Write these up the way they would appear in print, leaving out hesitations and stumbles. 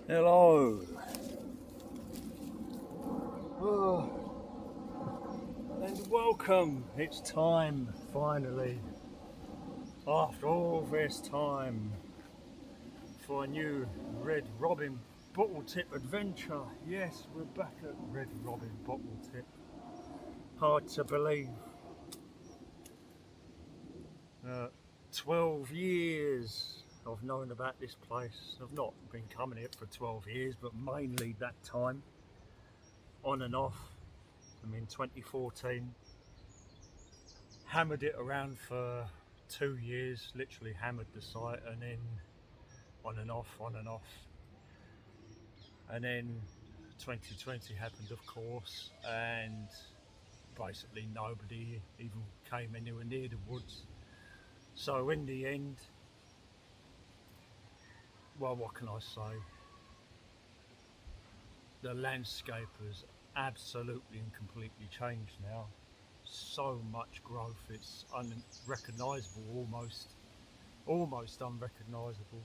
Hello. Oh, and welcome. It's time, finally, after all this time, for a new Red Robin bottle tip adventure. Yes, we're back at Red Robin bottle tip. Hard to believe. Uh, 12 years I've known about this place. I've not been coming here for 12 years, but mainly that time, on and off. I mean, 2014. Hammered it around for 2 years, literally hammered the site, and then on and off, on and off. And then 2020 happened, of course, and basically nobody even came anywhere near the woods. So in the end, well, what can I say? The landscape has absolutely and completely changed now. So much growth, it's unrecognisable, almost unrecognisable,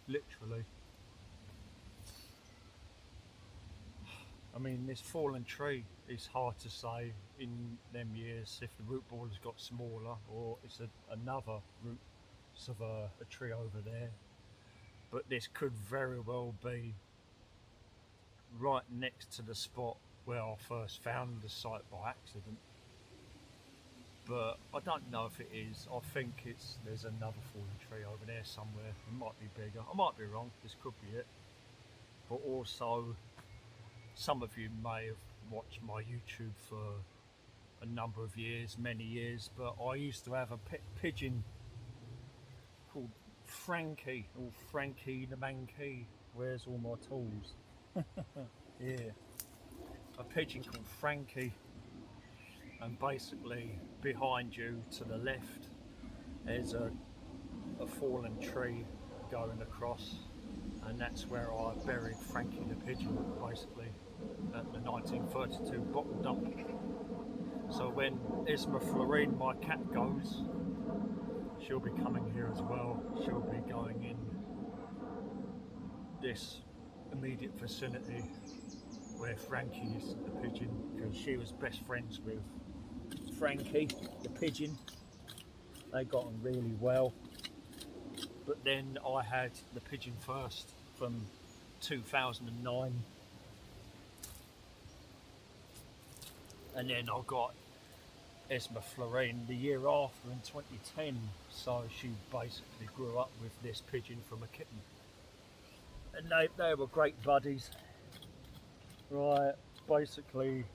literally. I mean, this fallen tree is hard to say in them years if the root ball has got smaller or it's another root of a tree over there. But this could very well be right next to the spot where I first found the site by accident. But I don't know if it is. I think there's another fallen tree over there somewhere. It might be bigger. I might be wrong. This could be it. But also, some of you may have watched my YouTube for a number of years, many years, but I used to have a pet pigeon called Frankie, or Frankie the mankee. Where's all my tools? Yeah, a pigeon called Frankie, and basically behind you to the left there's a fallen tree going across, and that's where I buried Frankie the pigeon, basically, at the 1932 bottle dump. So when Isma Florine, my cat, goes, she'll be coming here as well. She'll be going in this immediate vicinity where Frankie is, the pigeon, because she was best friends with Frankie, the pigeon. They got on really well. But then I had the pigeon first from 2009, and then I got Esma Florine the year after in 2010. So she basically grew up with this pigeon from a kitten, and they were great buddies. Right, basically,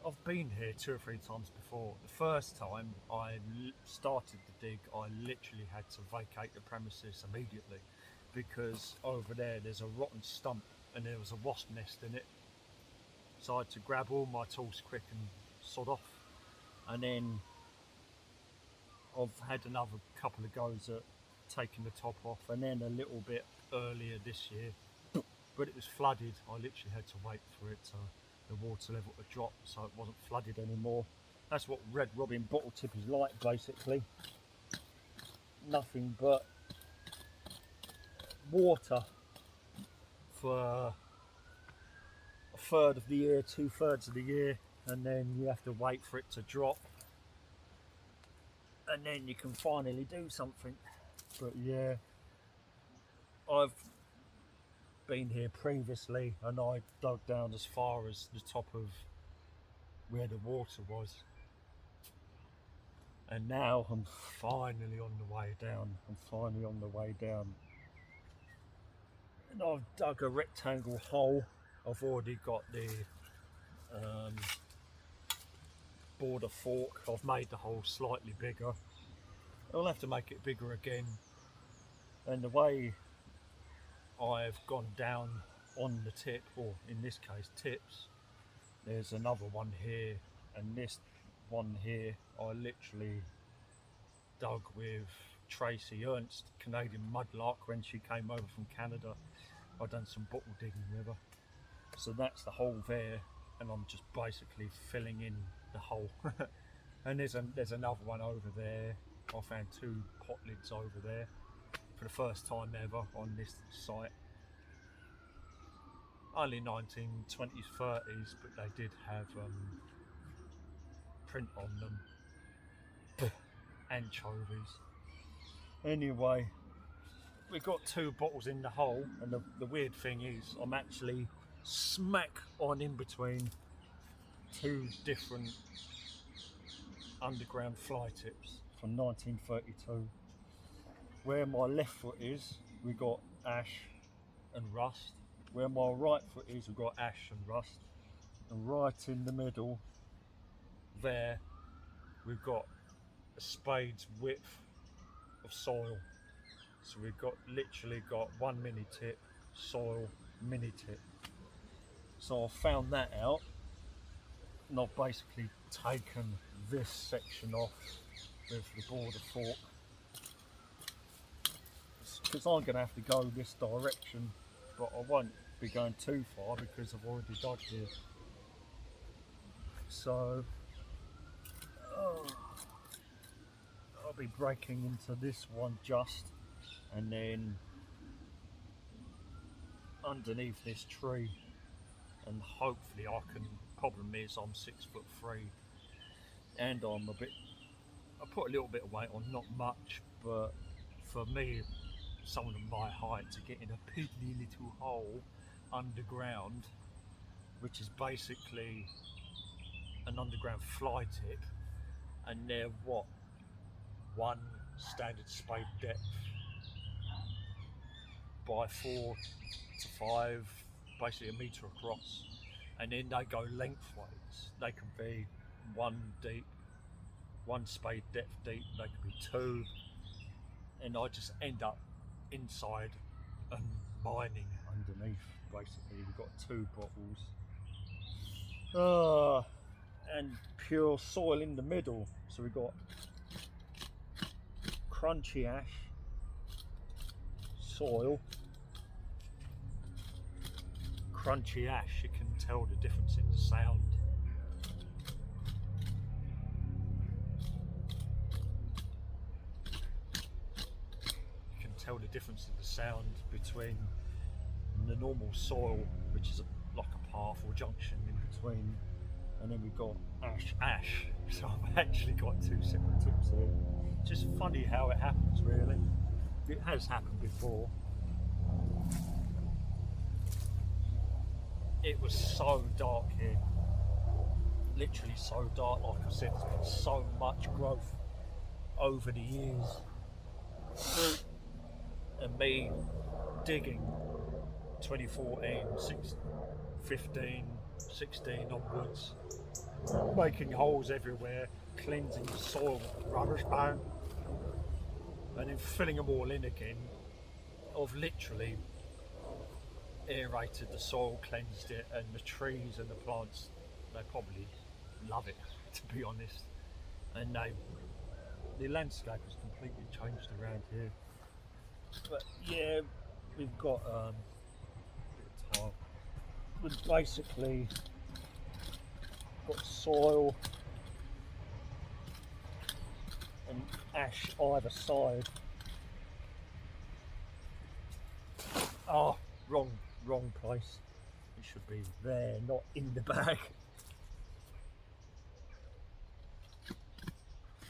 I've been here 2 or 3 times before. The first time I started the dig, I literally had to vacate the premises immediately because over there's a rotten stump and there was a wasp nest in it. So I had to grab all my tools quick and sod off. And then I've had another couple of goes at taking the top off, and then a little bit earlier this year, but it was flooded. I literally had to wait for it to the water level to drop so it wasn't flooded anymore. That's what Red Robin bottle tip is like, basically. Nothing but water for a third of the year, 2/3 of the year, and then you have to wait for it to drop, and then you can finally do something. But yeah, I've been here previously and I dug down as far as the top of where the water was, and now I'm finally on the way down. And I've dug a rectangle hole. I've already got the border fork. I've made the hole slightly bigger. I'll have to make it bigger again. And the way I've gone down on the tip, or in this case tips, there's another one here, and this one here I literally dug with Tracey, Canadian Mulark, when she came over from Canada. I've done some bottle digging with her. So that's the hole there, and I'm just basically filling in the hole. And there's another one over there. I found 2 pot lids over there. for the first time ever on this site. Only 1920s, 30s, but they did have print on them. Anchovies. Anyway, we got 2 bottles in the hole, and the weird thing is I'm actually smack on in between 2 different underground fly tips from 1932. Where my left foot is, we got ash and rust. Where my right foot is, we've got ash and rust. And right in the middle there, we've got a spade's width of soil. So we've got literally got 1 mini tip, soil, mini tip. So I found that out, and I've basically taken this section off with the border fork, because I'm going to have to go this direction, but I won't be going too far because I've already dug here. So I'll be breaking into this one just, and then underneath this tree, and hopefully I can. Problem is I'm 6'3", and I put a little bit of weight on, not much, but for me, someone of my height, to get in a piddly little hole underground, which is basically an underground fly tip, and they're what, 1 standard spade depth by 4 to 5, basically a metre across, and then they go lengthways. They can be 1 deep, 1 spade depth deep, they can be 2, and I just end up inside and mining underneath. Basically, we've got 2 bottles, and pure soil in the middle. So we've got crunchy ash, soil, crunchy ash. You can tell the difference in the sound. You can tell the difference in the sound between the normal soil, which is like a path or junction in between, and then we've got ash. So I've actually got 2 separate tips here. Just funny how it happens, really. It has happened before. It was so dark here, literally so dark. Like I said, there's been so much growth over the years, and me digging 2014, 15, 16 onwards, making holes everywhere, cleansing the soil with rubbish bone, and then filling them all in again. I've literally aerated the soil, cleansed it, and the trees and the plants, they probably love it, to be honest. And the landscape has completely changed around here. But yeah, we've got a bit of time. We've basically got soil and ash either side. Oh, wrong place. It should be there, not in the bag.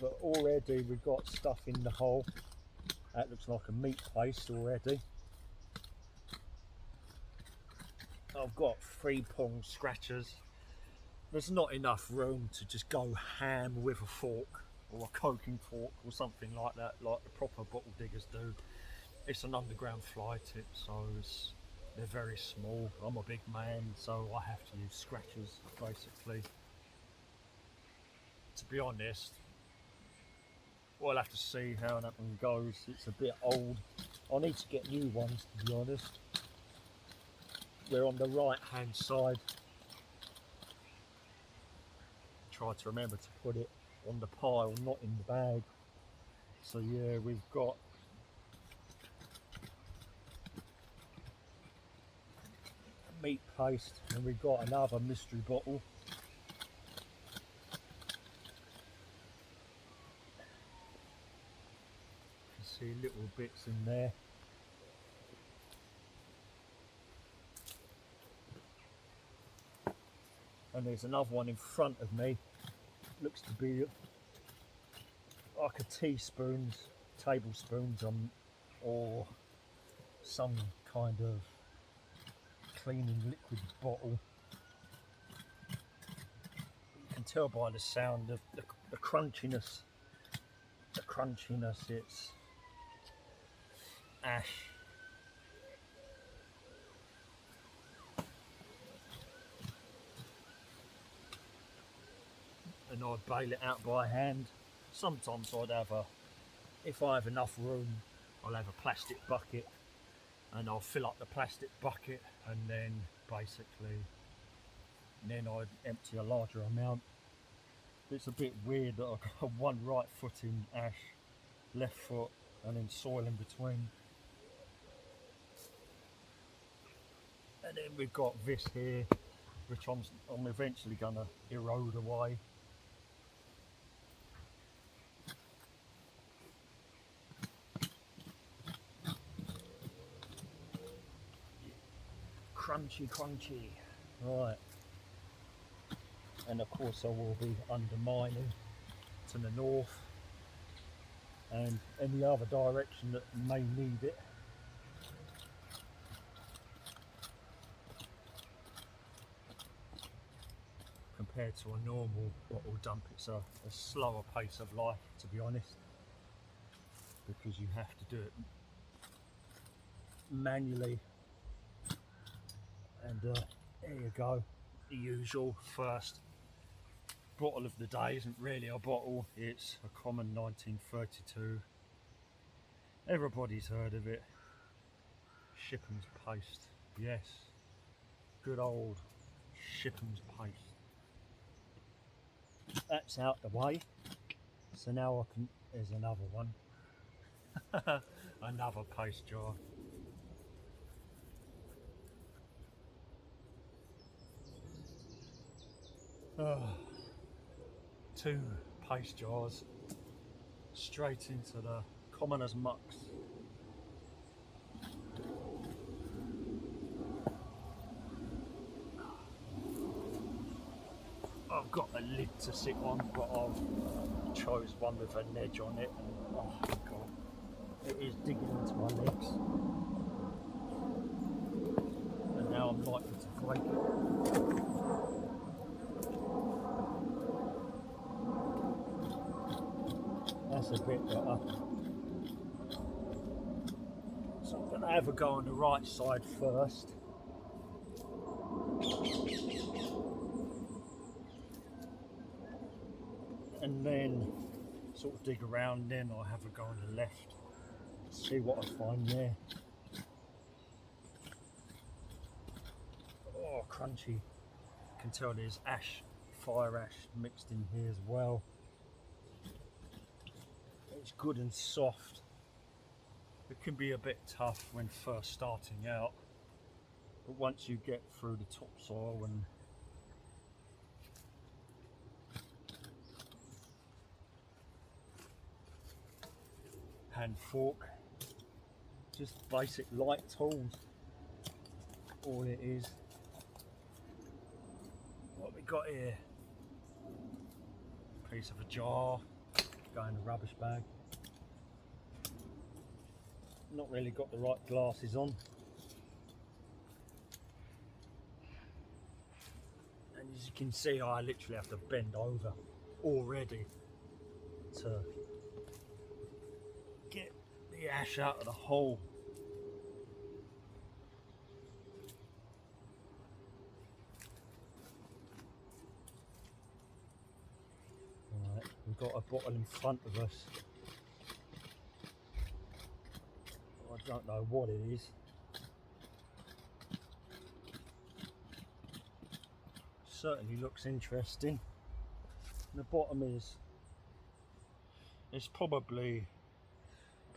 But already we've got stuff in the hole. That looks like a meat paste already. I've got 3-prong scratchers. There's not enough room to just go ham with a fork or a coking fork or something like that, like the proper bottle diggers do. It's an underground fly tip, so they're very small. I'm a big man, so I have to use scratchers, basically. To be honest, we'll have to see how that one goes. It's a bit old. I need to get new ones, to be honest. They're on the right hand side. Try to remember to put it on the pile, not in the bag. So yeah, we've got meat paste, and we've got another mystery bottle. You can see little little bits in there. And there's another one in front of me. Looks to be like a tablespoons, or some kind of cleaning liquid bottle. You can tell by the sound of the crunchiness. It's ash. And I'd bale it out by hand. Sometimes if I have enough room, I'll have a plastic bucket and I'll fill up the plastic bucket, and then I'd empty a larger amount. It's a bit weird that I've got one right foot in ash, left foot, and then soil in between. And then we've got this here, which I'm eventually going to erode away. Crunchy. Right. And of course I will be undermining to the north and any other direction that may need it. Compared to a normal bottle dump, it's a slower pace of life, to be honest, because you have to do it manually. And there you go, the usual first bottle of the day. Isn't really a bottle, it's a common 1932. Everybody's heard of it. Shipham's paste, yes, good old Shipham's paste. That's out the way, so now there's another one. Another paste jar. Two paste jars straight into the commoners' mucks. I've got a lid to sit on, but I've chose one with an edge on it, and oh god, it is digging into my legs, and now I'm likely to break it. That's a bit better. So I'm going to have a go on the right side first. And then sort of dig around, then I'll have a go on the left. See what I find there. Oh, crunchy. You can tell there's fire ash mixed in here as well. It's good and soft. It can be a bit tough when first starting out, but once you get through the topsoil and hand fork, just basic light tools, all it is. What we got here, piece of a jar, go in the rubbish bag. Not really got the right glasses on, and as you can see, I literally have to bend over already to get the ash out of the hole. Right, we've got a bottle in front of us. I don't know what it is. Certainly looks interesting. The bottom is, it's probably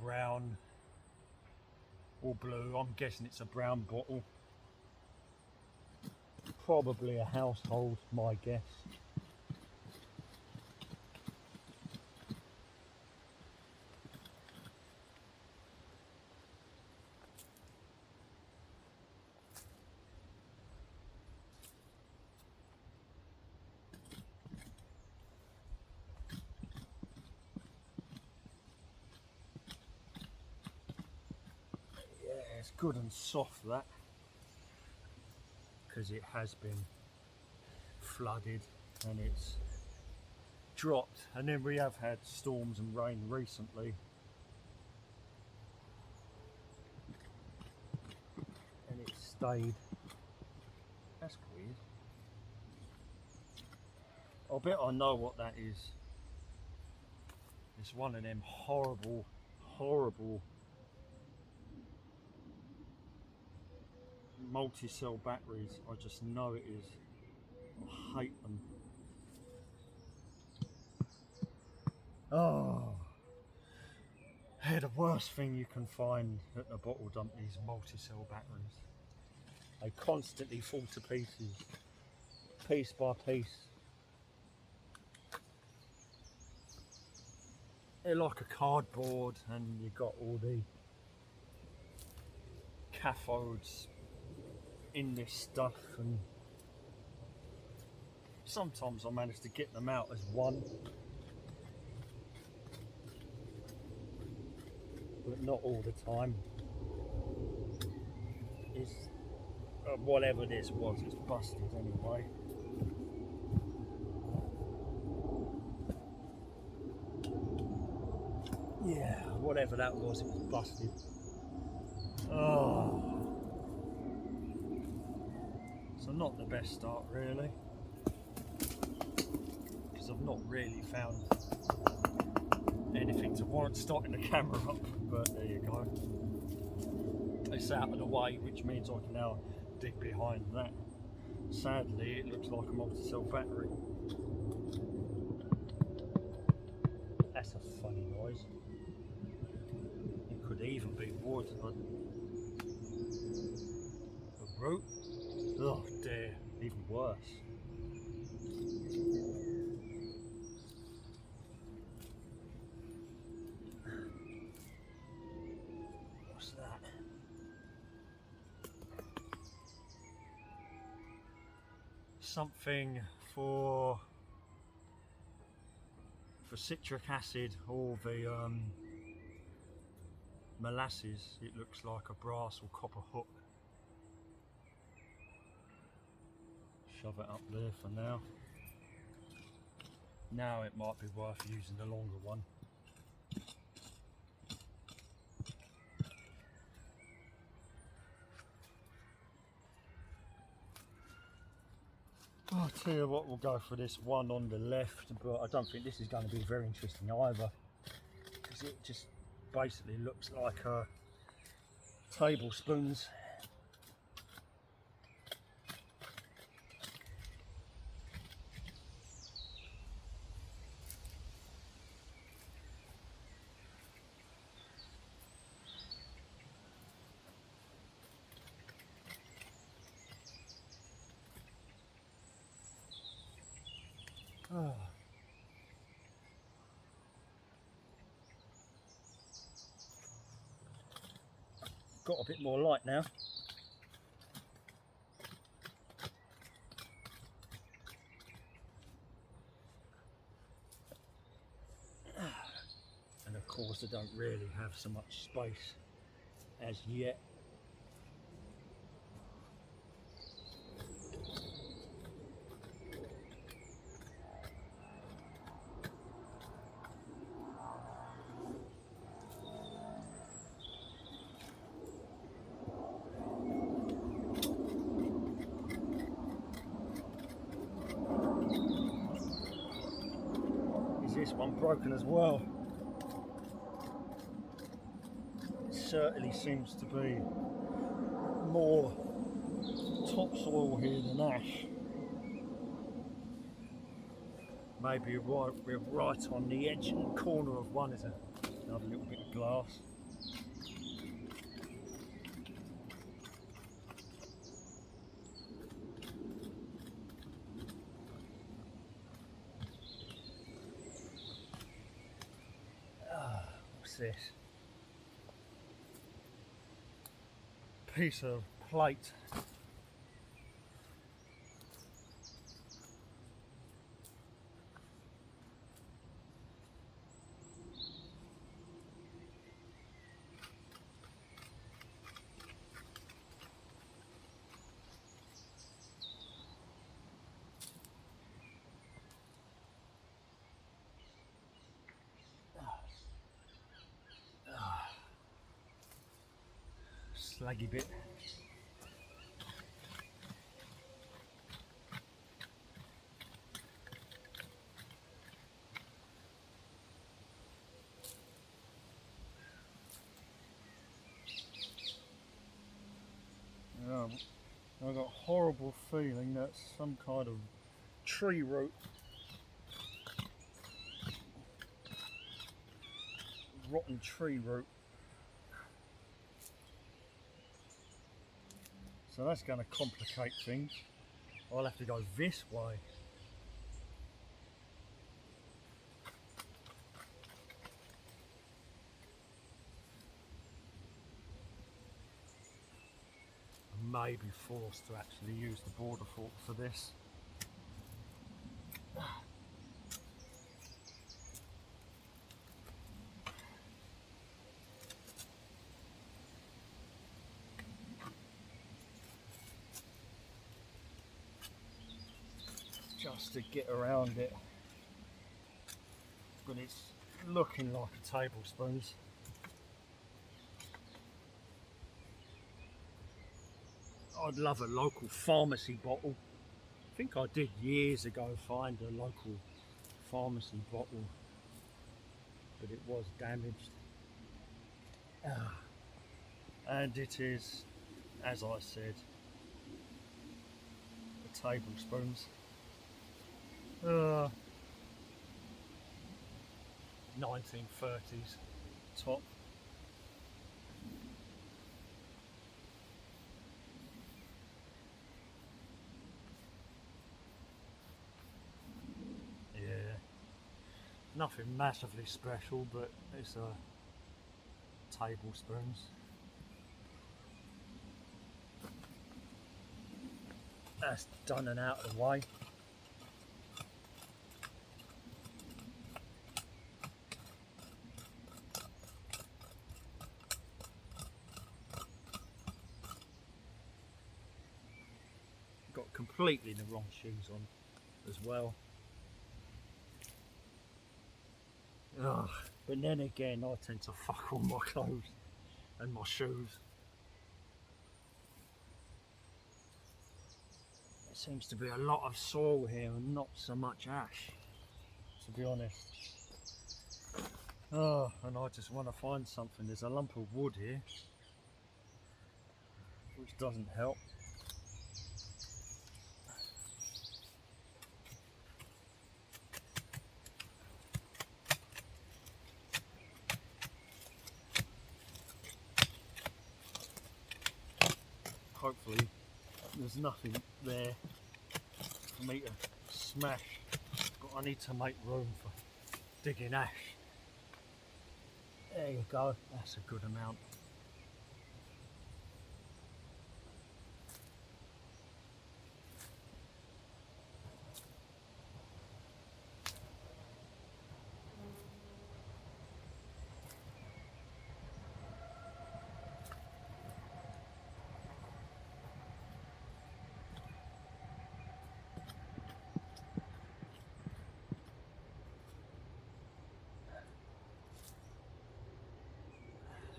brown or blue. I'm guessing it's a brown bottle. Probably a household, my guess. it's good and soft, that, because it has been flooded and it's dropped, and then we have had storms and rain recently, and it stayed. That's weird. I bet I know what that is. It's one of them horrible multi-cell batteries. I just know it is. I hate them. Oh, they're the worst thing you can find at the bottle dump, these multi-cell batteries. They constantly fall to pieces, piece by piece. They're like a cardboard, and you've got all the cathodes in this stuff, and sometimes I manage to get them out as one, but not all the time. It's whatever this was, it's busted anyway. Yeah, whatever that was, it was busted. Oh, so not the best start really, because I've not really found anything to warrant starting the camera up, but there you go. It's out of the way, which means I can now dig behind that. Sadly, it looks like a multi-cell battery. That's a funny noise. It could even be wood, but the root? Oh dear, even worse. What's that? Something for citric acid, or the molasses. It looks like a brass or copper hook. Shove it up there for now. Now it might be worth using the longer one. I'll tell you what, we'll go for this one on the left, but I don't think this is going to be very interesting either, because it just basically looks like tablespoons. Oh. Got a bit more light now. And of course I don't really have so much space as yet. Is this one broken as well? It certainly seems to be more topsoil here than ash. Maybe we're right on the edge and corner of one. Is another little bit of glass. What's this? Piece of plate. slaggy bit. I've got a horrible feeling that's some kind of tree root. Rotten tree root. So that's going to complicate things. I'll have to go this way. I may be forced to actually use the border fork for this. Just to get around it, but it's looking like a tablespoon. I'd love a local pharmacy bottle. I think I did years ago find a local pharmacy bottle, but it was damaged. And it is, as I said, the tablespoons. 1930s top. Yeah, nothing massively special, but it's tablespoons. That's done and out of the way. Got completely the wrong shoes on as well. Ugh. But then again, I tend to fuck all my clothes and my shoes. There seems to be a lot of soil here and not so much ash, to be honest. Oh, and I just want to find something. There's a lump of wood here, which doesn't help. Hopefully there's nothing there for me to smash, but I need to make room for digging ash. There you go, that's a good amount.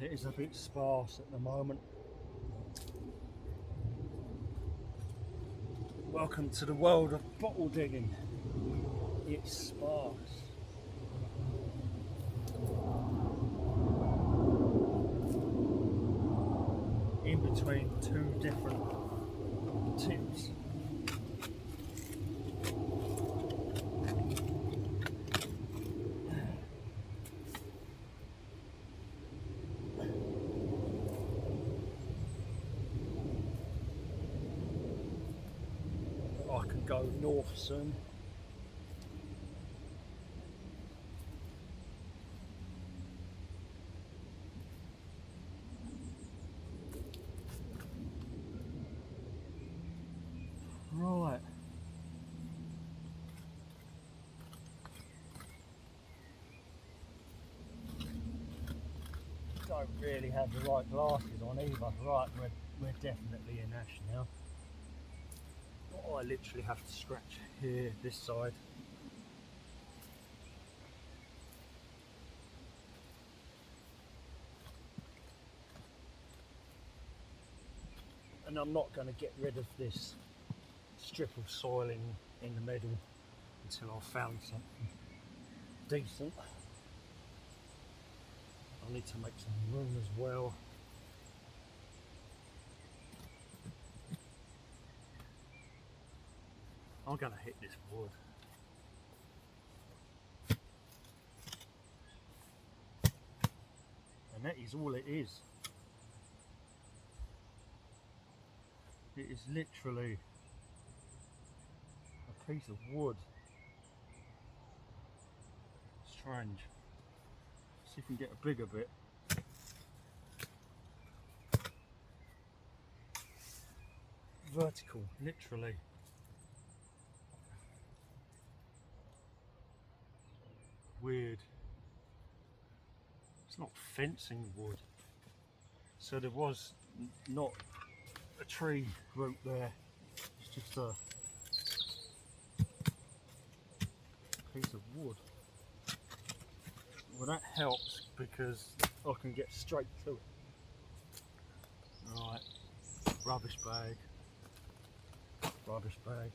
It is a bit sparse at the moment. Welcome to the world of bottle digging. It's sparse. In between two different tips. I can go north soon. Right. Don't really have the right glasses on either. Right, we're definitely in ash now. Oh, I literally have to scratch here, this side. and I'm not going to get rid of this strip of soil in the middle until I've found something decent. I need to make some room as well. I'm going to hit this wood. And that is all it is. It is literally a piece of wood. Strange. See if we can get a bigger bit. Vertical, literally. Weird. It's not fencing wood. So there was not a tree root there. It's just a piece of wood. Well, that helps because I can get straight to it. Right, rubbish bag. Rubbish bag.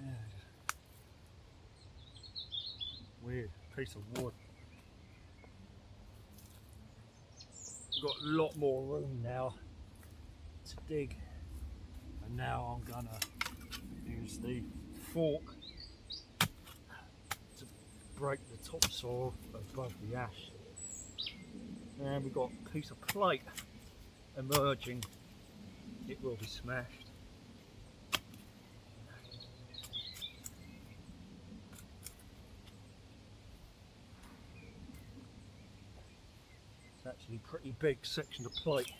Yeah. Weird piece of wood. Got a lot more room now to dig, and now I'm gonna use the fork to break the topsoil above the ash. And we've got a piece of plate emerging. It will be smashed. It's actually a pretty big section of plate.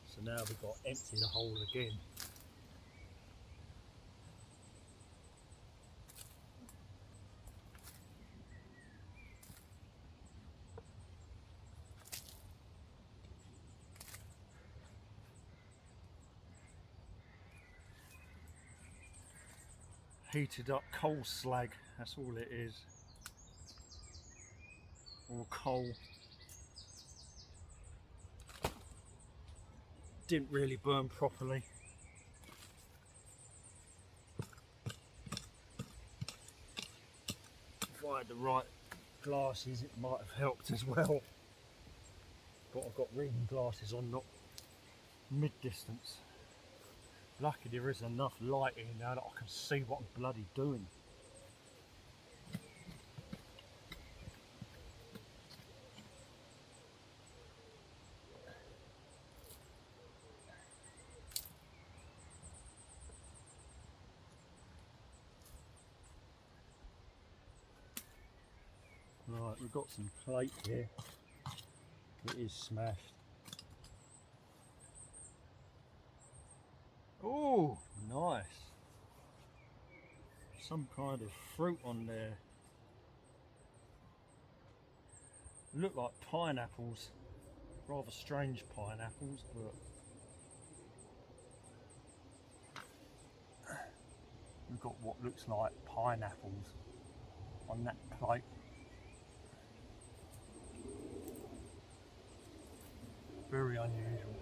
So now we've got to empty the hole again. Heated up coal slag, that's all it is. Or coal. Didn't really burn properly. If I had the right glasses it might have helped as well. But I've got reading glasses on, not mid-distance. Lucky there is enough light in now that I can see what I'm bloody doing. Right, we've got some plate here. It is smashed. Oh, nice. Some kind of fruit on there. Look like pineapples. Rather strange pineapples, but we've got what looks like pineapples on that plate. Very unusual.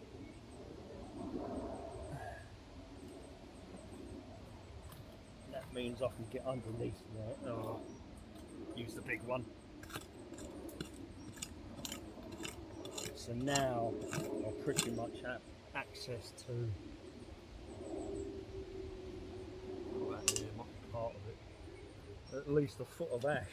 That means I can get underneath there. Oh, use the big one. So now I pretty much have access to that there might be part of it. At least a foot of ash.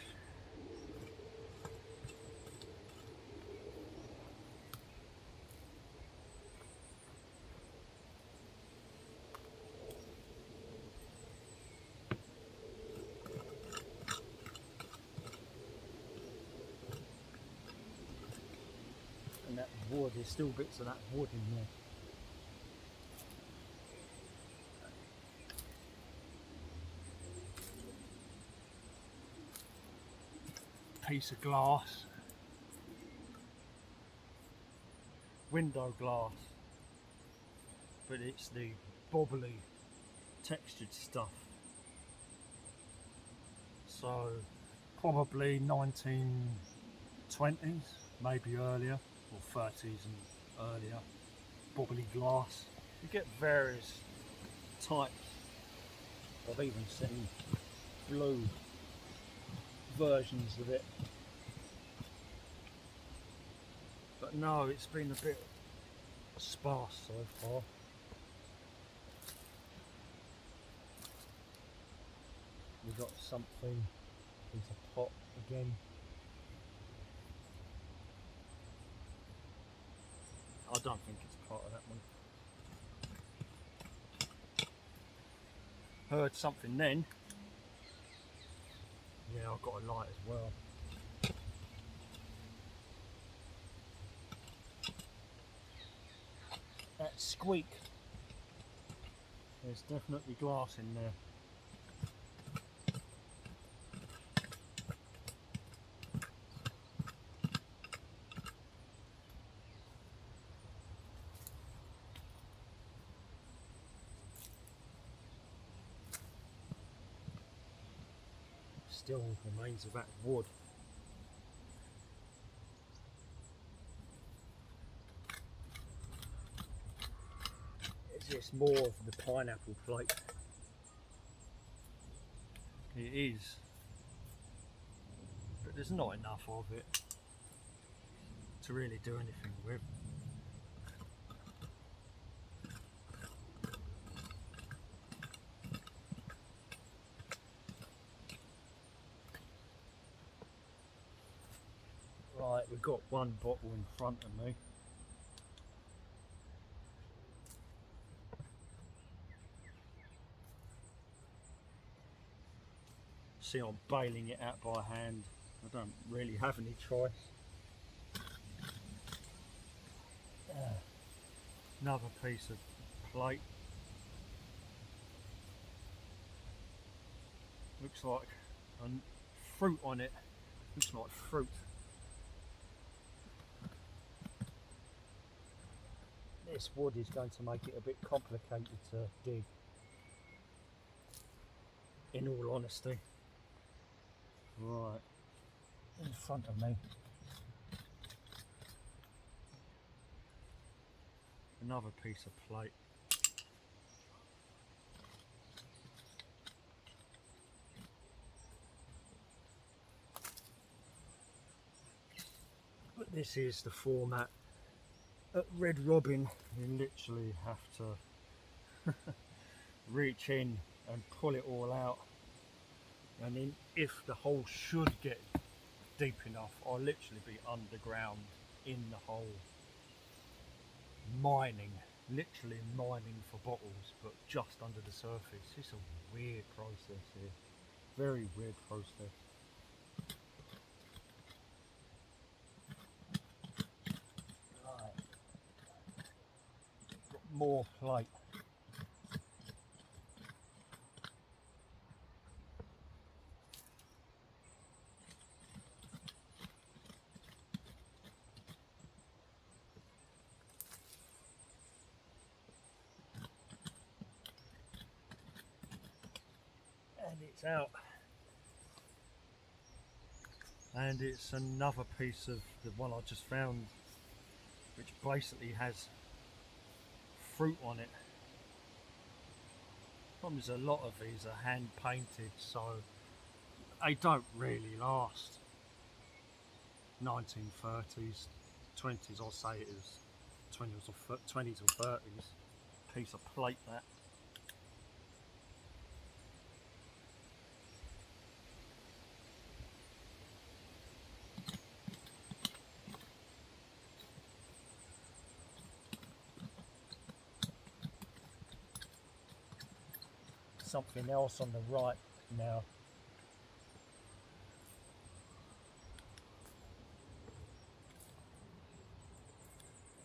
And that wood, there's still bits of that wood in there. Piece of glass, window glass, but it's the bobbly textured stuff. So probably 1920s, 20s, maybe earlier, or 30s and earlier, bubbly glass. You get various types. I've even seen blue versions of it. But no, it's been a bit sparse so far. We've got something into pot again. I don't think it's part of that one. Heard something then. Yeah, I've got a light as well. That squeak. There's definitely glass in there. Still remains of that wood. It's just more of the pineapple plate. It is, but there's not enough of it to really do anything with. Right, we've got one bottle in front of me. See, I'm bailing it out by hand. I don't really have any choice. Another piece of plate. Looks like fruit on it. Looks like fruit. This wood is going to make it a bit complicated to dig, in all honesty. Right, in front of me. Another piece of plate. But this is the format. At Red Robin, you literally have to reach in and pull it all out. And then if the hole should get deep enough, I'll literally be underground in the hole, mining, literally mining for bottles, but just under the surface. It's a weird process here, very weird process. Right, got more plate. And it's out. And it's another piece of the one I just found, which basically has fruit on it. Problem is, a lot of these are hand painted, so they don't really last. 1930s, 20s, I'll say it is 20s or 30s. Piece of plate that. Something else on the right now.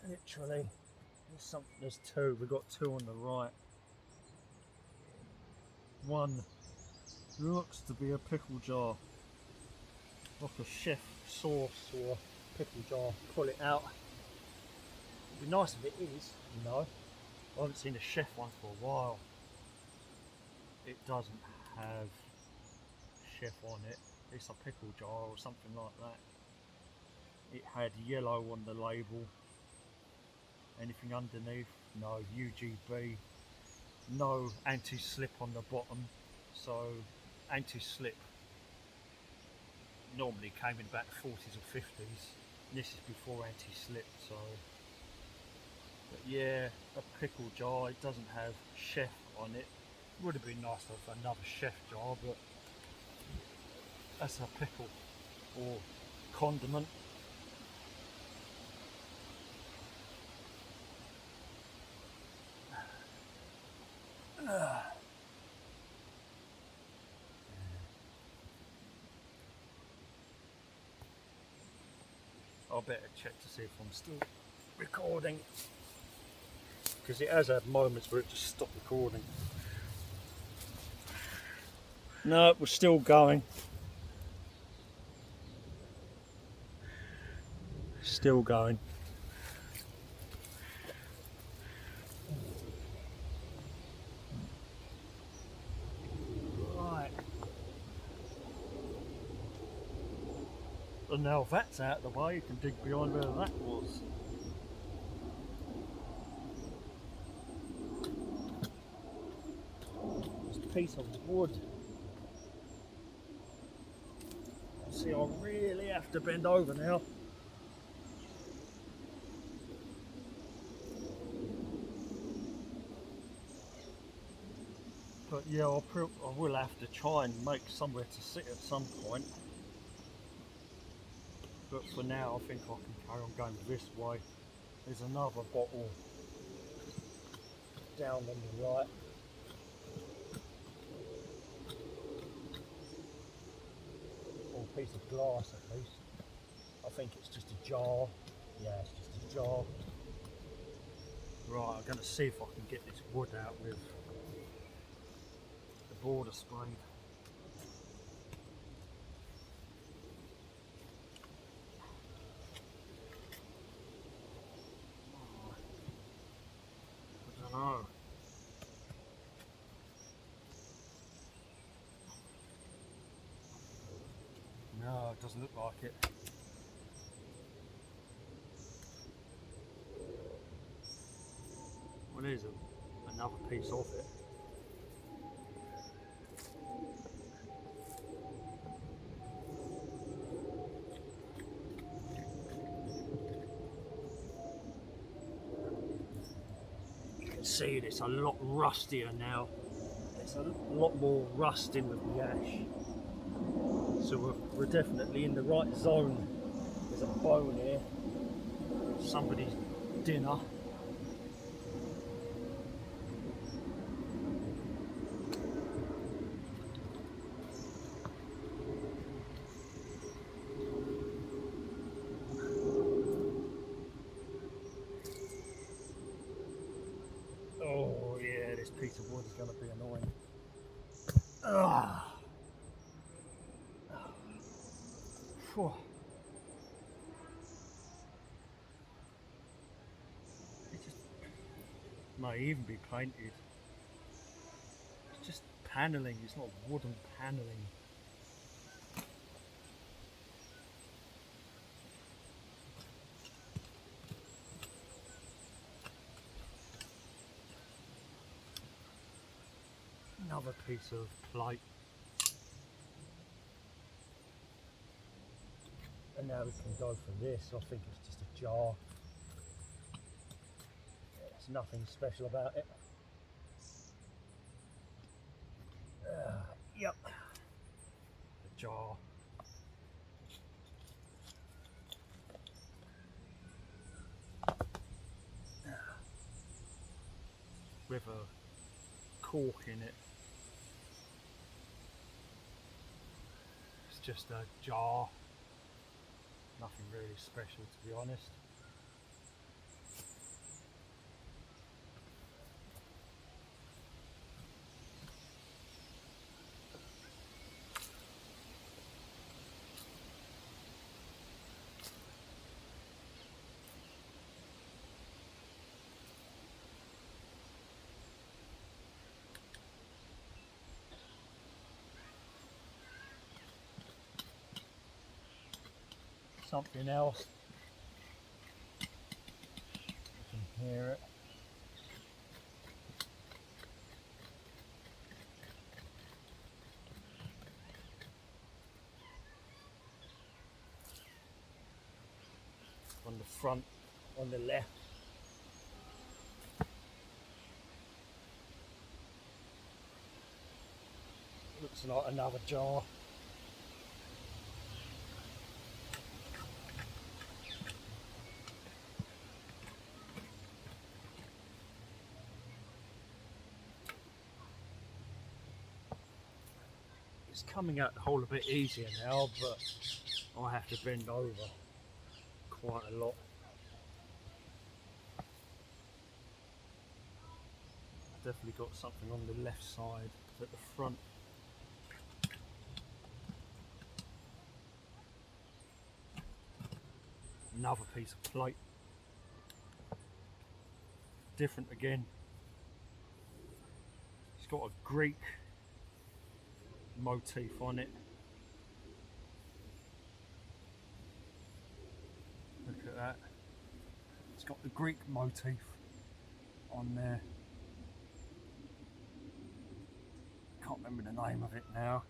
Literally, there's two. We've got two on the right. One looks to be a pickle jar, like a chef sauce or pickle jar. Pull it out. It'd be nice if it is, you know. I haven't seen a chef one for a while. It doesn't have chef on it. It's a pickle jar or something like that. it had yellow on the label. Anything underneath? No. UGB. No anti-slip on the bottom. So anti-slip normally came in about the 40s or 50s. This is before anti-slip, so. But yeah, a pickle jar. It doesn't have chef on it. Would have been nice to have another chef jar, but that's a pickle or condiment. I better check to see if I'm still recording, because it has had moments where it just stopped recording. No, we're still going. Still going. Right. And now that's out of the way, you can dig behind where that was. Just a piece of wood. See, I really have to bend over now. But yeah, I will have to try and make somewhere to sit at some point. But for now, I think I can carry on going this way. There's another bottle down on the right. Or a piece of glass at least. I think it's just a jar. Yeah, it's just a jar. Right, I'm going to see if I can get this wood out with the border spray. I don't know. No, it doesn't look like it. Well, there's another piece of it. You can see it's a lot rustier now. There's a lot more rust in with the ash. So we're definitely in the right zone. There's a bone here. Somebody's dinner. Oh yeah, this piece of wood is going to be annoying. Ugh. Whew. It just may even be painted. It's just panelling, it's not wooden panelling. Another piece of plate. And now we can go for this. I think it's just a jar. There's nothing special about it. Yep. A jar. With a cork in it. It's just a jar. Nothing really special, to be honest. Something else. hear it. On the front, on the left. Looks like another jar. It's coming out the hole a bit easier now, but I have to bend over quite a lot. Definitely got something on the left side at the front. Another piece of plate. Different again. It's got a Greek motif on it. Look at that. It's got the Greek motif on there. Can't remember the name of it now.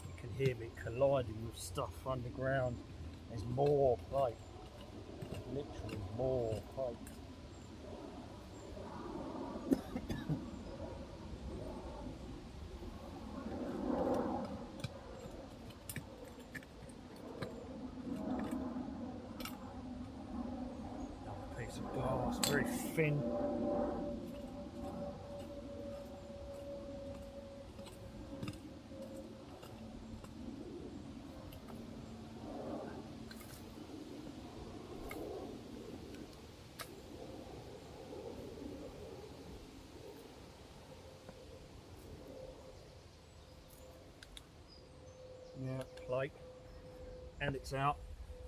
You can hear me colliding with stuff underground. There's more plate. Literally more plate. Piece of glass, very thin. Yeah, plate, and it's out.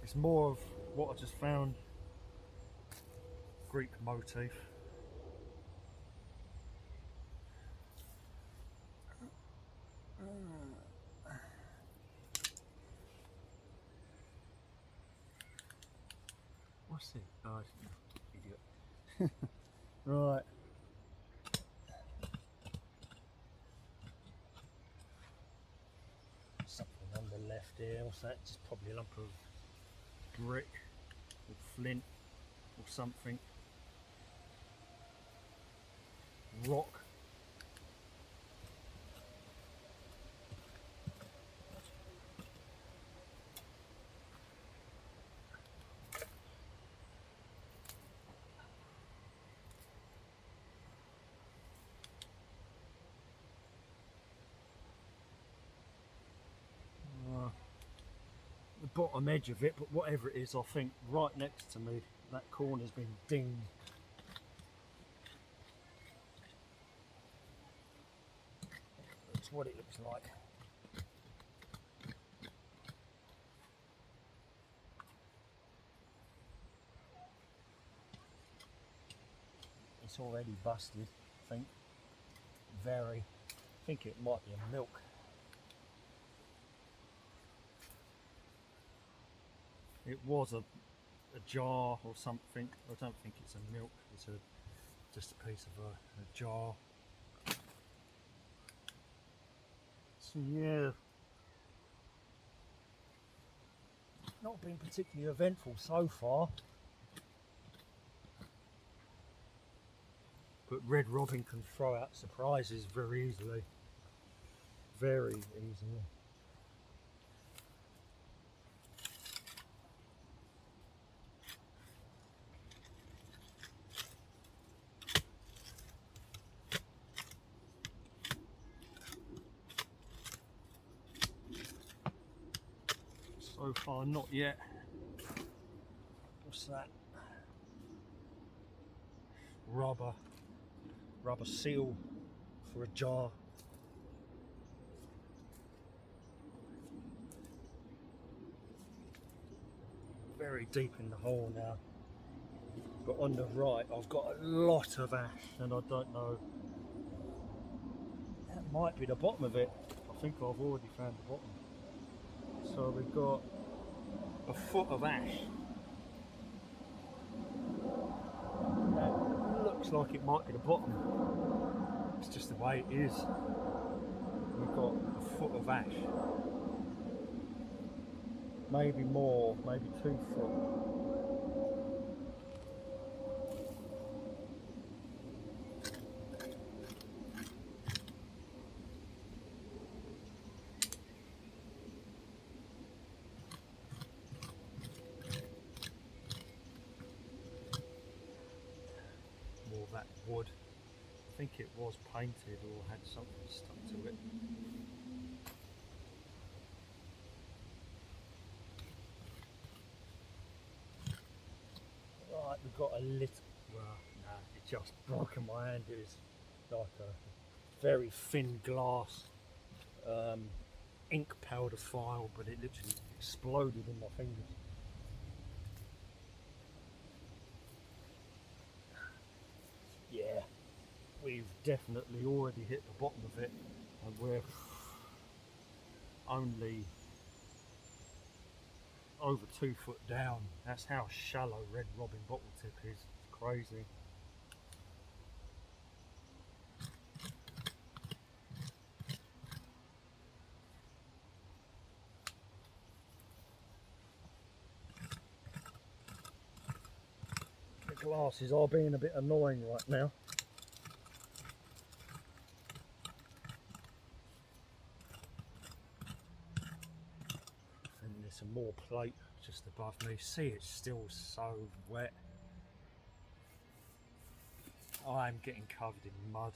It's more of what I just found. Greek motif. What's it? Oh, idiot. Right. Something on the left here. What's that? Just probably a lump of brick or flint or something. Rock. The bottom edge of it, but whatever it is, I think right next to me, that corner's been dinged. That's what it looks like. It's already busted, I think. Very. I think it might be a milk. It was a jar or something. I don't think it's a milk. It's just a piece of a jar. So yeah, not been particularly eventful so far. But Red Robin can throw out surprises very easily. Very easily. So far, not yet. What's that? Rubber seal for a jar. very deep in the hole now. But on the right, I've got a lot of ash, and I don't know. That might be the bottom of it. I think I've already found the bottom. So we've got a foot of ash. That looks like it might be the bottom. It's just the way it is. We've got a foot of ash. Maybe more, maybe 2 foot. More of that wood. I think it was painted or had something stuck to it. Right, we've got a little, well, nah, it just broke in my hand. It was like a very thin glass ink powder file, but it literally exploded in my fingers. Yeah, we've definitely already hit the bottom of it, and we're only over 2 foot down. That's how shallow red robin bottle tip is. It's crazy. The glasses are being a bit annoying right now. And there's some more plate just above me. See, it's still so wet. I'm getting covered in mud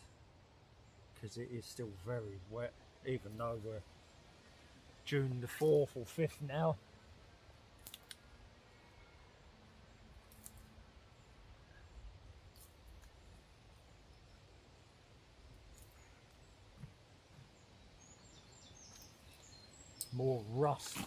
because it is still very wet, even though we're June the 4th or 5th now. More rust.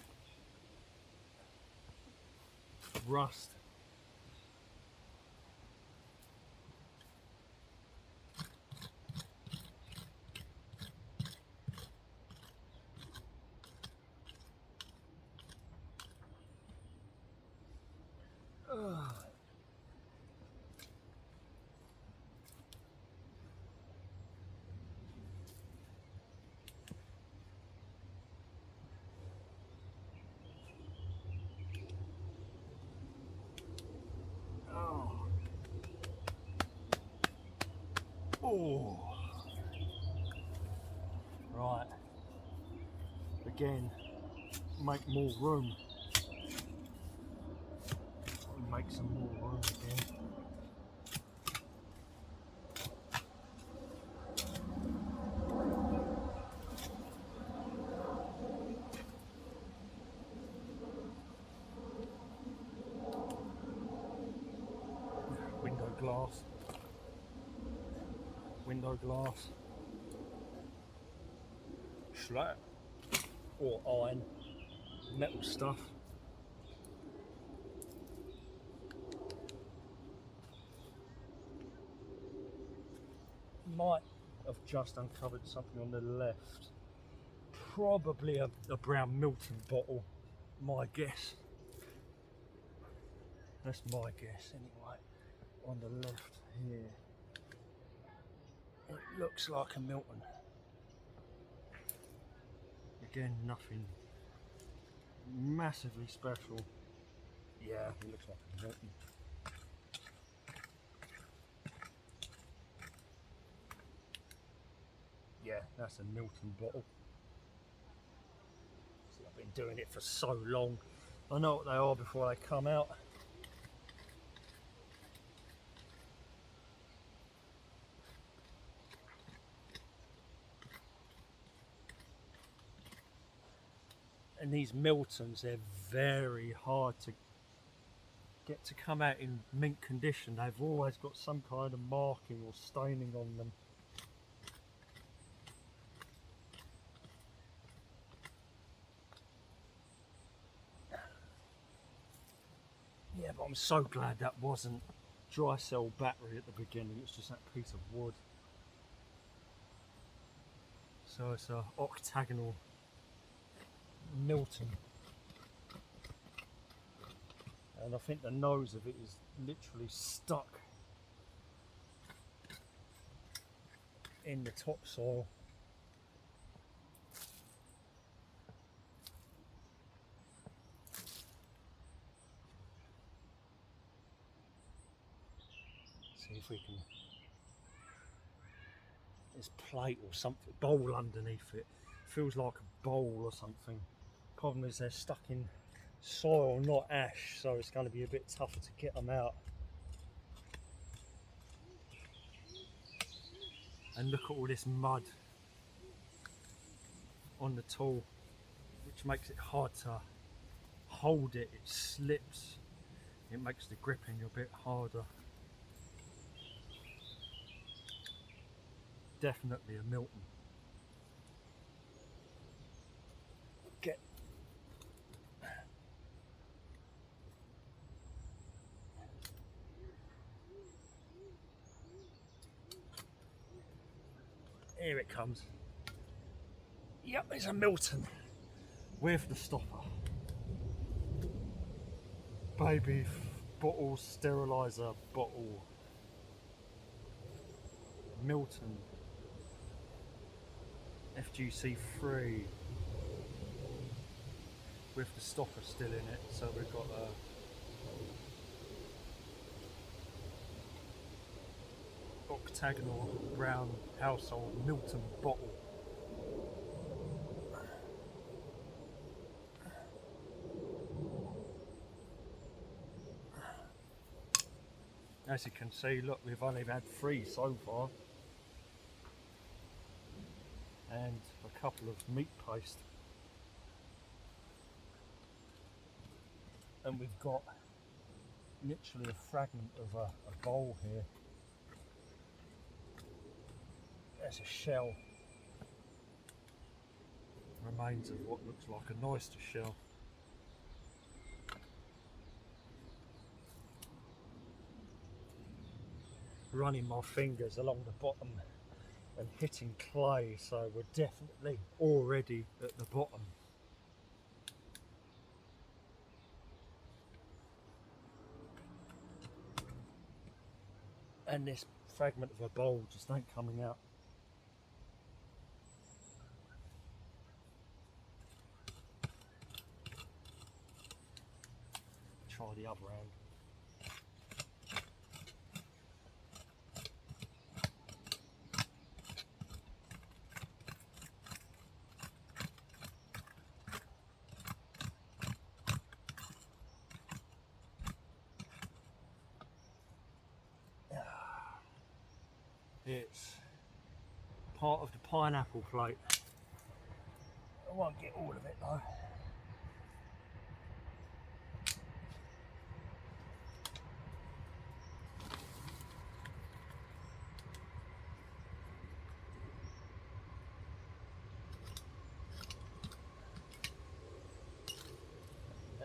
Oh. Right. Again, make more room. Make some more room again. Window glass, slat or iron, metal stuff. Might have just uncovered something on the left. Probably a brown Milton bottle, my guess. That's my guess anyway. On the left here. It looks like a Milton. Again, nothing massively special. Yeah, it looks like a Milton. Yeah, that's a Milton bottle. See, I've been doing it for so long. I know what they are before they come out. And these Miltons, they're very hard to get to come out in mint condition. They've always got some kind of marking or staining on them. but I'm so glad that wasn't dry cell battery at the beginning, it's just that piece of wood. So it's a octagonal Milton, and I think the nose of it is literally stuck in the topsoil. See if we can, this plate or something, bowl underneath it, feels like a bowl or something. Problem is they're stuck in soil, not ash, so it's going to be a bit tougher to get them out. And look at all this mud on the tool, which makes it hard to hold it. It slips, it makes the gripping a bit harder. Definitely a Milton. Get here it comes. Yep, it's a Milton with the stopper. Baby bottle sterilizer bottle. Milton FGC free with the stopper still in it, so we've got a octagonal brown household Milton bottle. As you can see, look, we've only had 3 so far, and a couple of meat paste, and we've got literally a fragment of a bowl here. There's a shell, remains of what looks like an oyster shell. Running my fingers along the bottom and hitting clay, so we're definitely already at the bottom. And this fragment of a bowl just ain't coming out. Try the other hand. It's part of the pineapple plate. I won't get all of it though.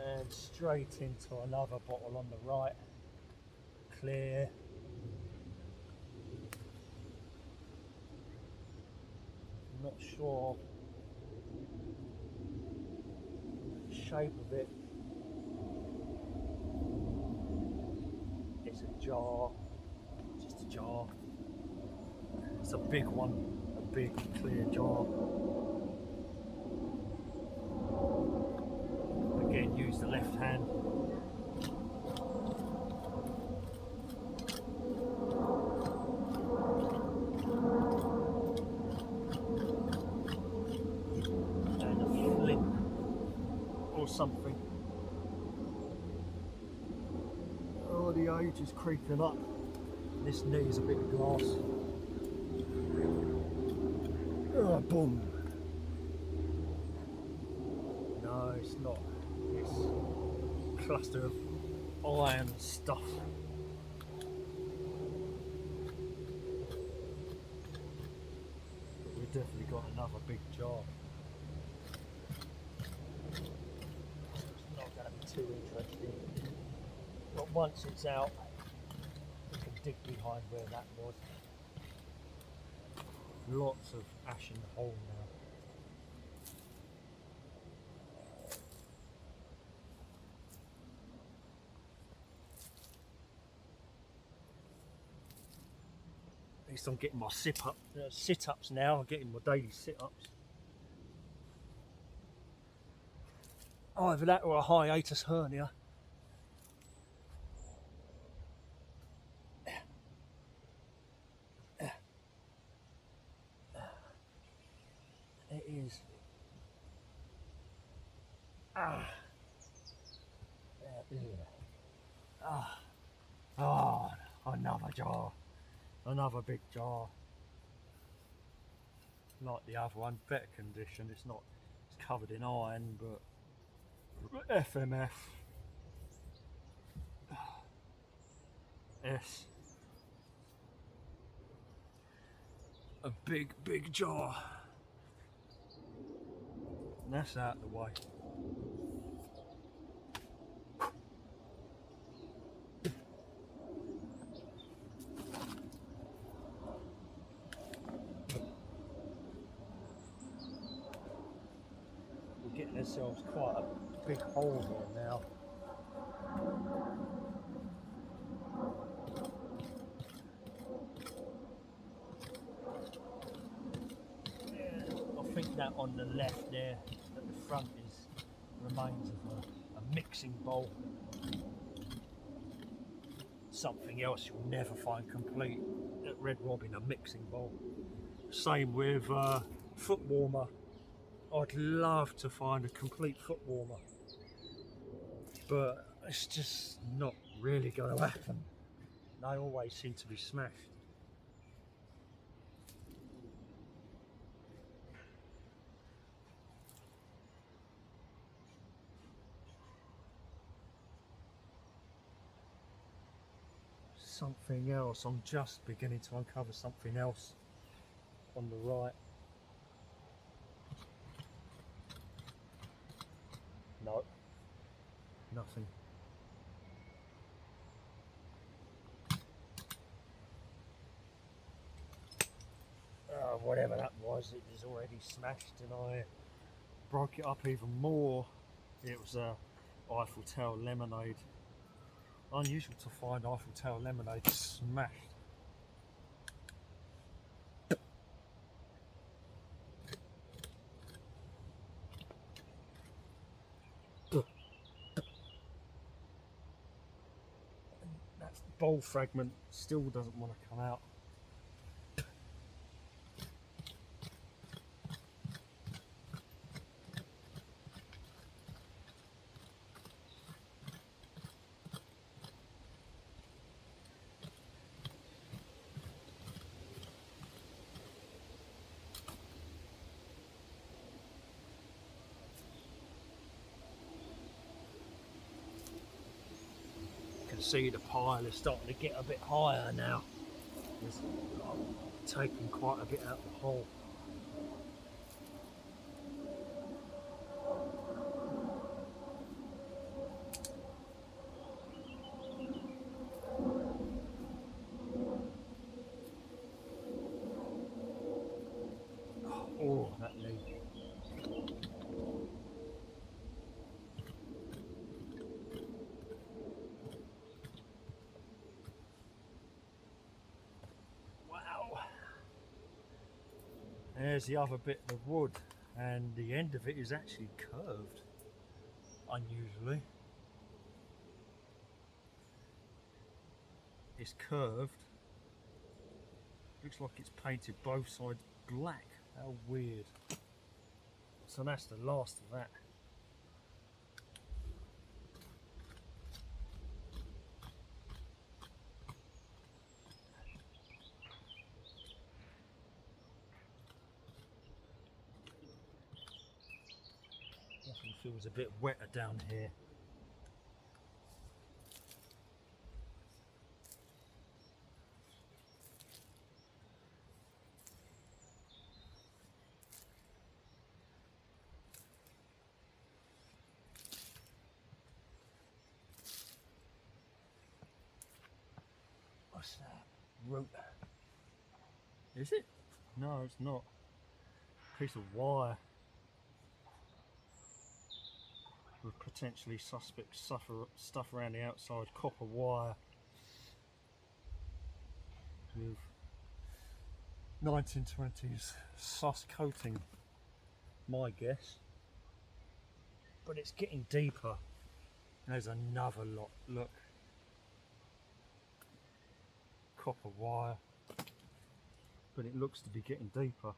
And straight into another bottle on the right, clear. I'm not sure the shape of it. It's a jar, just a jar. It's a big one, a big clear jar. Again, use the left hand. And a flip or something. Oh, the age is creeping up. This needs a bit of glass. Oh, boom. No, it's not. It's a cluster of iron stuff. But we've definitely got another big jar. It's not going to be too interesting. Got once it's out, you can dig behind where that was. Lots of ash in the hole now. At least I'm getting my sit-ups now. I'm getting my daily sit-ups. Either that or a hiatus hernia. It is. Oh, another jar. Another big jar. Like the other one, better condition. It's not. It's covered in iron, but FMF. S. A big jar. And that's out of the way. We're getting ourselves quite a big hole here now. I think that on the left there, at the front, is remains of a mixing bowl. Something else you'll never find complete at Red Robin, a mixing bowl. Same with foot warmer. I'd love to find a complete foot warmer, but it's just not really going to happen. They always seem to be smashed. Something else. I'm just beginning to uncover something else on the right. No, nothing. Whatever that was, it was already smashed, and I broke it up even more. It was a Eiffel Tower lemonade. Unusual to find Eiffel Tower lemonade smashed. That bowl fragment still doesn't want to come out. See the pile is starting to get a bit higher now. It's taking quite a bit out of the hole. Oh, that leak. There's the other bit of wood, and the end of it is actually curved, unusually. It's curved. Looks like it's painted both sides black. How weird. So that's the last of that. Definitely feels a bit wetter down here. What's that? Root. Is it? No, it's not. Piece of wire with potentially suspect stuff around the outside. Copper wire with 1920s sus coating, my guess. But it's getting deeper. There's another lot. Look. Copper wire. But it looks to be getting deeper.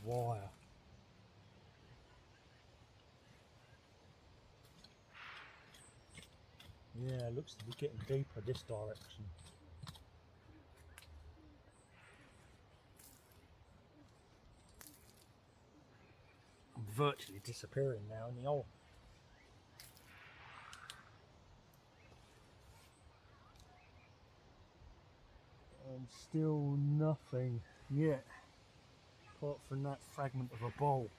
Wire. Yeah, it looks to be getting deeper this direction. I'm virtually disappearing now in the hole. And still nothing yet, apart from that fragment of a bowl.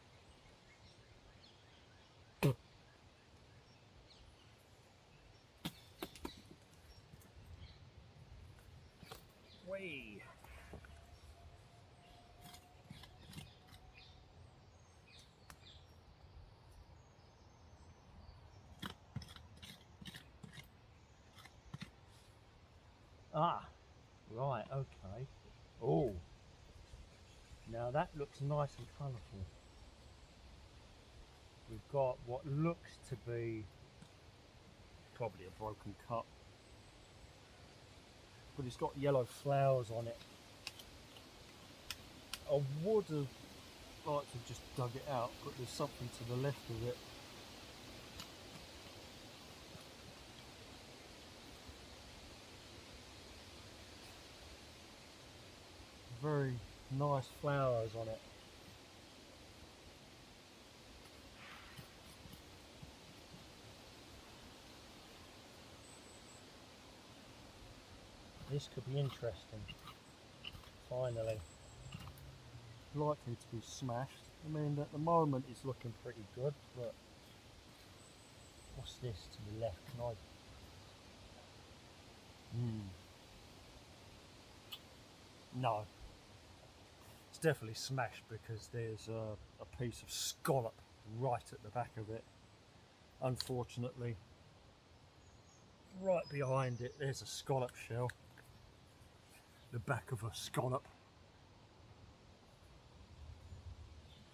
Whee! Ah, right, okay. Oh, now that looks nice and colourful. We've got what looks to be probably a broken cup, but it's got yellow flowers on it. I would have liked to have just dug it out, but there's something to the left of it. Very nice flowers on it. This could be interesting. Finally. Likely to be smashed. I mean, at the moment it's looking pretty good, but what's this to the left? Can I? No. It's definitely smashed because there's a piece of scallop right at the back of it. Unfortunately, right behind it, there's a scallop shell. The back of a scallop.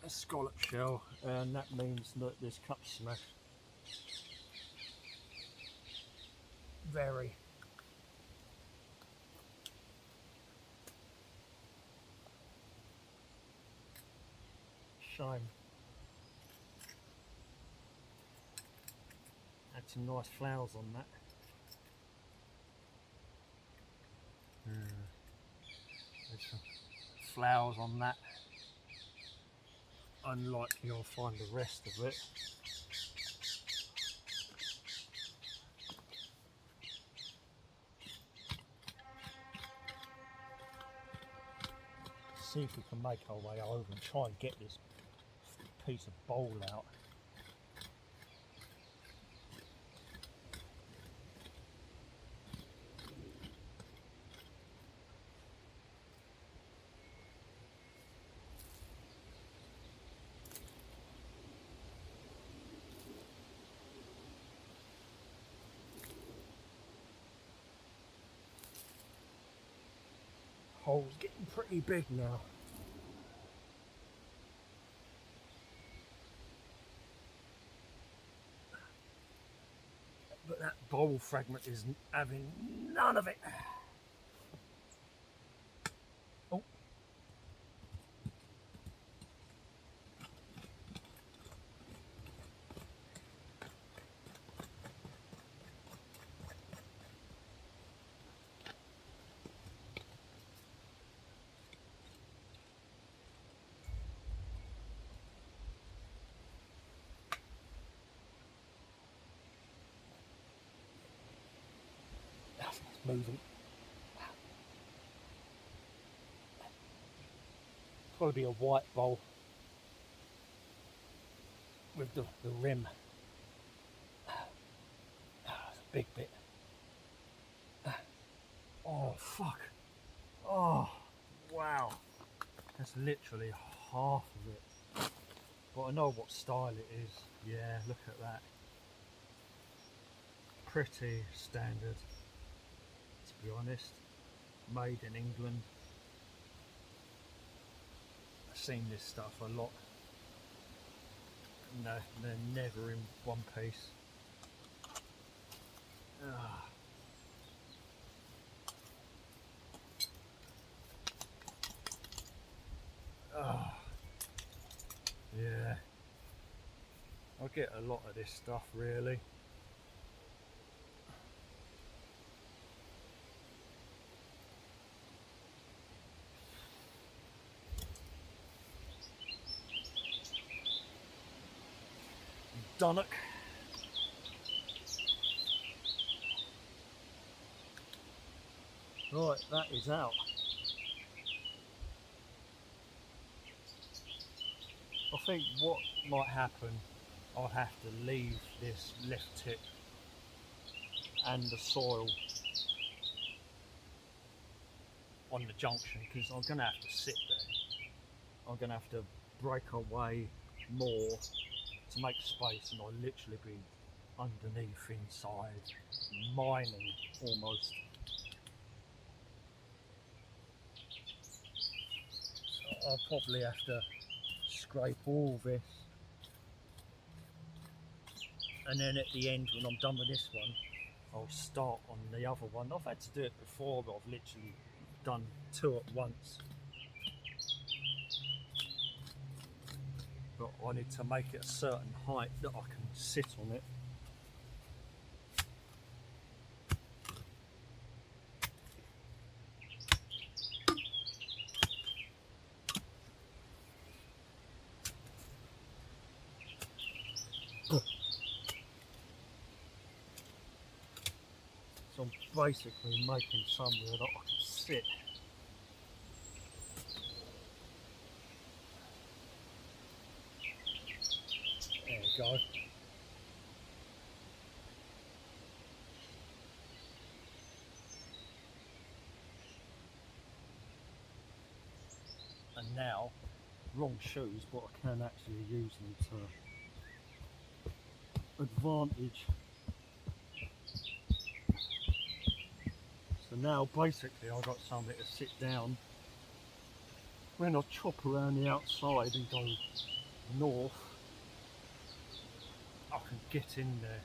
A scallop shell, and that means that this cup's smashed. Very. Shame. Had some nice flowers on that. There's some flowers on that. Unlikely I'll find the rest of it. See if we can make our way over and try and get this piece of bowl out. Hole's getting pretty big now. But that bowl fragment is having none of it. Oh. Moving. Probably be a white bowl. with the rim. It's a big bit. Oh fuck. Oh wow. That's literally half of it. But I know what style it is. Yeah, look at that. Pretty standard, to be honest. Made in England. I've seen this stuff a lot. No, they're never in one piece. Ah. Oh, yeah. I get a lot of this stuff really. Dunnock. Right, that is out. I think what might happen, I'll have to leave this left tip and the soil on the junction because I'm going to have to sit there. I'm going to have to break away more to make space, and I'll literally be underneath, inside, mining almost. So I'll probably have to scrape all this, and then at the end when I'm done with this one I'll start on the other one. I've had to do it before, but I've literally done two at once. But I need to make it a certain height that I can sit on it. So I'm basically making somewhere that I can sit. There you go. And now, wrong shoes, but I can actually use them to advantage. So now basically I've got somewhere to sit down. When I chop around the outside and go north, I can get in there.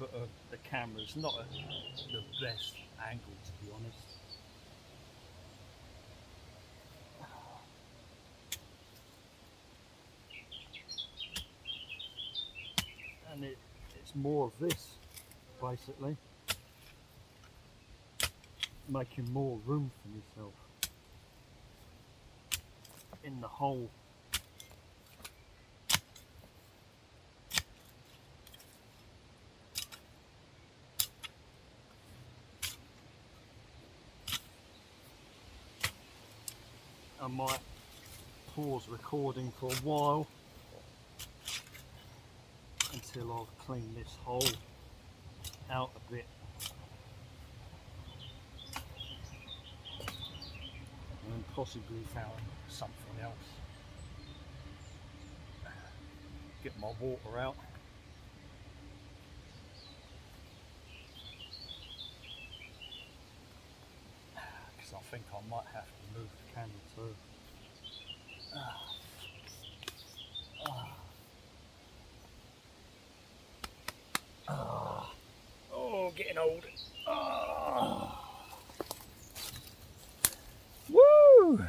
But the camera's not at the best angle, to be honest. And it's more of this, basically. Making more room for yourself in the hole. I might pause recording for a while until I've cleaned this hole out a bit. And possibly found something else. Get my water out. Because I think I might have to move the camera too. Oh, getting old. Woo!